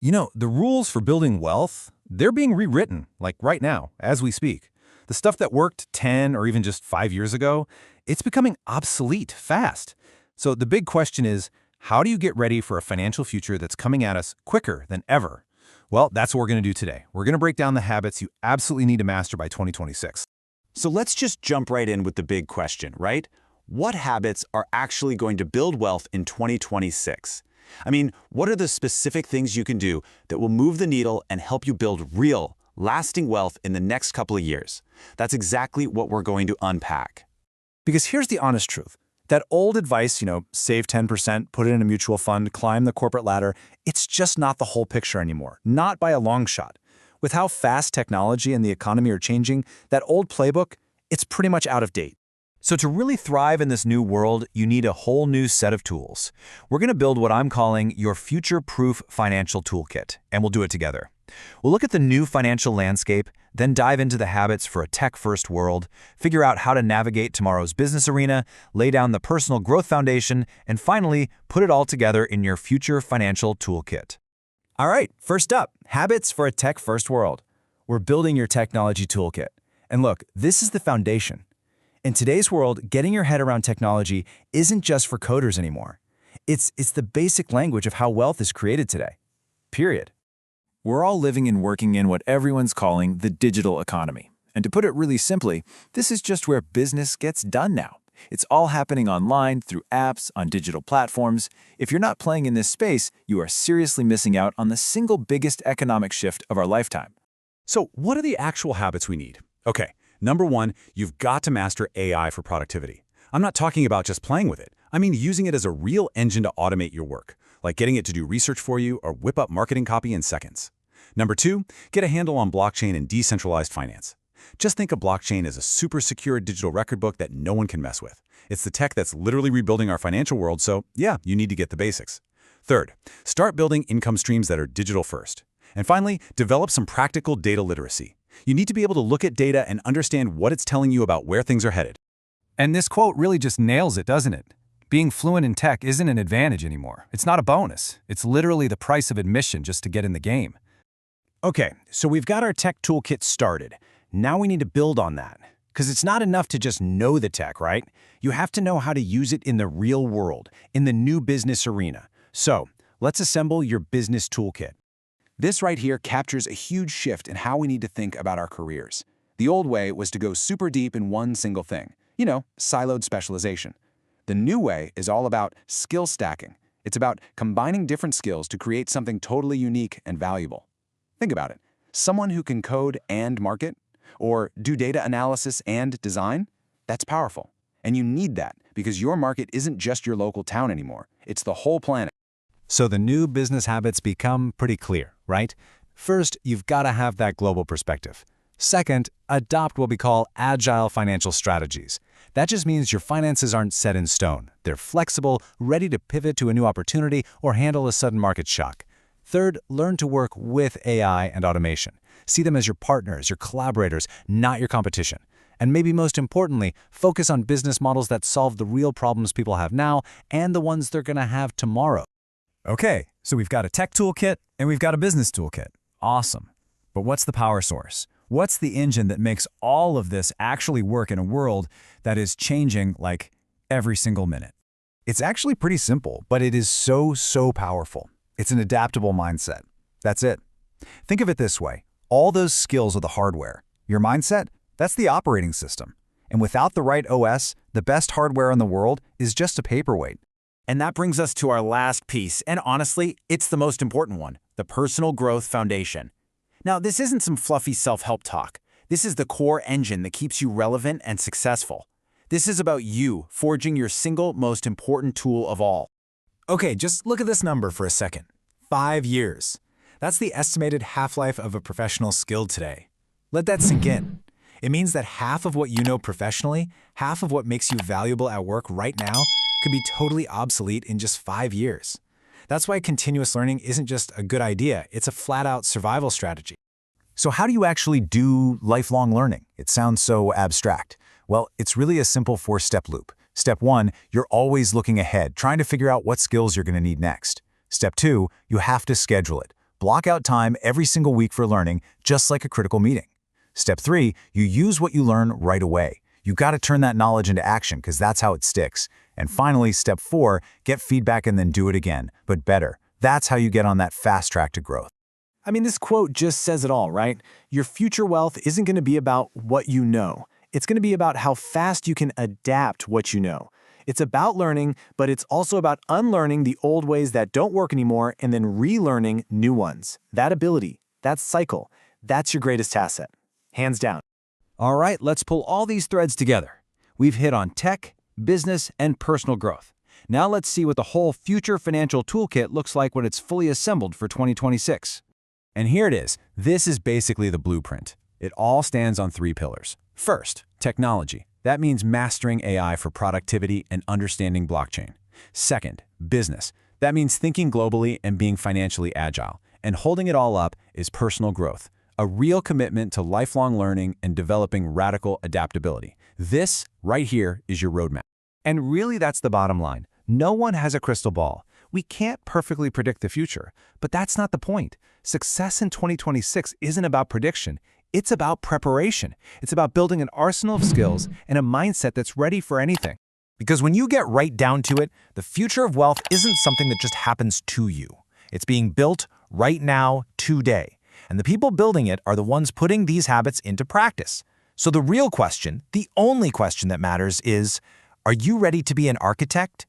The rules for building wealth, they're being rewritten, like right now, as we speak. The stuff that worked 10 or even just 5 years ago, it's becoming obsolete fast. So the big question is, how do you get ready for a financial future that's coming at us quicker than ever? Well, that's what we're going to do today. We're going to break down the habits you absolutely need to master by 2026. So let's just jump right in with the big question, right? What habits are actually going to build wealth in 2026? I mean, what are the specific things you can do that will move the needle and help you build real, lasting wealth in the next couple of years? That's exactly what we're going to unpack. Because here's the honest truth. That old advice, save 10%, put it in a mutual fund, climb the corporate ladder, it's just not the whole picture anymore. Not by a long shot. With how fast technology and the economy are changing, that old playbook, it's pretty much out of date. So to really thrive in this new world, you need a whole new set of tools. We're going to build what I'm calling your future-proof financial toolkit, and we'll do it together. We'll look at the new financial landscape, then dive into the habits for a tech-first world, figure out how to navigate tomorrow's business arena, lay down the personal growth foundation, and finally, put it all together in your future financial toolkit. All right, first up, habits for a tech-first world. We're building your technology toolkit. And look, this is the foundation. In today's world, getting your head around technology isn't just for coders anymore. It's the basic language of how wealth is created today. Period. We're all living and working in what everyone's calling the digital economy. And to put it really simply, this is just where business gets done now. It's all happening online, through apps, on digital platforms. If you're not playing in this space, you are seriously missing out on the single biggest economic shift of our lifetime. So what are the actual habits we need? Okay, number one, you've got to master AI for productivity. I'm not talking about just playing with it. I mean using it as a real engine to automate your work, like getting it to do research for you or whip up marketing copy in seconds. Number two, get a handle on blockchain and decentralized finance. Just think of blockchain as a super secure digital record book that no one can mess with. It's the tech that's literally rebuilding our financial world, so yeah, you need to get the basics. Third, start building income streams that are digital first. And finally, develop some practical data literacy. You need to be able to look at data and understand what it's telling you about where things are headed. And this quote really just nails it, doesn't it? Being fluent in tech isn't an advantage anymore. It's not a bonus. It's literally the price of admission just to get in the game. Okay, so we've got our tech toolkit started. Now we need to build on that. Because it's not enough to just know the tech, right? You have to know how to use it in the real world, in the new business arena. So, let's assemble your business toolkit. This right here captures a huge shift in how we need to think about our careers. The old way was to go super deep in one single thing. Siloed specialization. The new way is all about skill stacking. It's about combining different skills to create something totally unique and valuable. Think about it. Someone who can code and market, or do data analysis and design, that's powerful. And you need that because your market isn't just your local town anymore. It's the whole planet. So the new business habits become pretty clear, right? First, you've got to have that global perspective. Second, adopt what we call agile financial strategies. That just means your finances aren't set in stone. They're flexible, ready to pivot to a new opportunity or handle a sudden market shock. Third, learn to work with AI and automation. See them as your partners, your collaborators, not your competition. And maybe most importantly, focus on business models that solve the real problems people have now and the ones they're going to have tomorrow. Okay, so we've got a tech toolkit and we've got a business toolkit. Awesome. But what's the power source? What's the engine that makes all of this actually work in a world that is changing like every single minute? It's actually pretty simple, but it is so powerful. It's an adaptable mindset. That's it. Think of it this way. All those skills are the hardware. Your mindset, that's the operating system. And without the right OS, the best hardware in the world is just a paperweight. And that brings us to our last piece, and honestly, it's the most important one, the personal growth foundation. Now, this isn't some fluffy self-help talk. This is the core engine that keeps you relevant and successful. This is about you forging your single most important tool of all. Okay, just look at this number for a second. 5 years. That's the estimated half-life of a professional skill today. Let that sink in. It means that half of what you know professionally, half of what makes you valuable at work right now, could be totally obsolete in just 5 years. That's why continuous learning isn't just a good idea, it's a flat-out survival strategy. So how do you actually do lifelong learning? It sounds so abstract. Well, it's really a simple 4-step loop. Step 1, you're always looking ahead, trying to figure out what skills you're going to need next. Step 2, you have to schedule it. Block out time every single week for learning, just like a critical meeting. Step 3, you use what you learn right away. You got to turn that knowledge into action because that's how it sticks. And finally, step 4, get feedback and then do it again, but better. That's how you get on that fast track to growth. I mean, this quote just says it all, right? Your future wealth isn't going to be about what you know. It's going to be about how fast you can adapt what you know. It's about learning, but it's also about unlearning the old ways that don't work anymore and then relearning new ones. That ability, that cycle, that's your greatest asset. Hands down. All right, let's pull all these threads together. We've hit on tech, business, and personal growth. Now let's see what the whole future financial toolkit looks like when it's fully assembled for 2026. And here it is. This is basically the blueprint. It all stands on 3 pillars. First, technology. That means mastering AI for productivity and understanding blockchain. Second, business. That means thinking globally and being financially agile. And holding it all up is personal growth, a real commitment to lifelong learning and developing radical adaptability. This, right here, is your roadmap. And really, that's the bottom line. No one has a crystal ball. We can't perfectly predict the future, but that's not the point. Success in 2026 isn't about prediction. It's about preparation. It's about building an arsenal of skills and a mindset that's ready for anything. Because when you get right down to it, the future of wealth isn't something that just happens to you. It's being built right now, today. And the people building it are the ones putting these habits into practice. So the real question, the only question that matters is, are you ready to be an architect?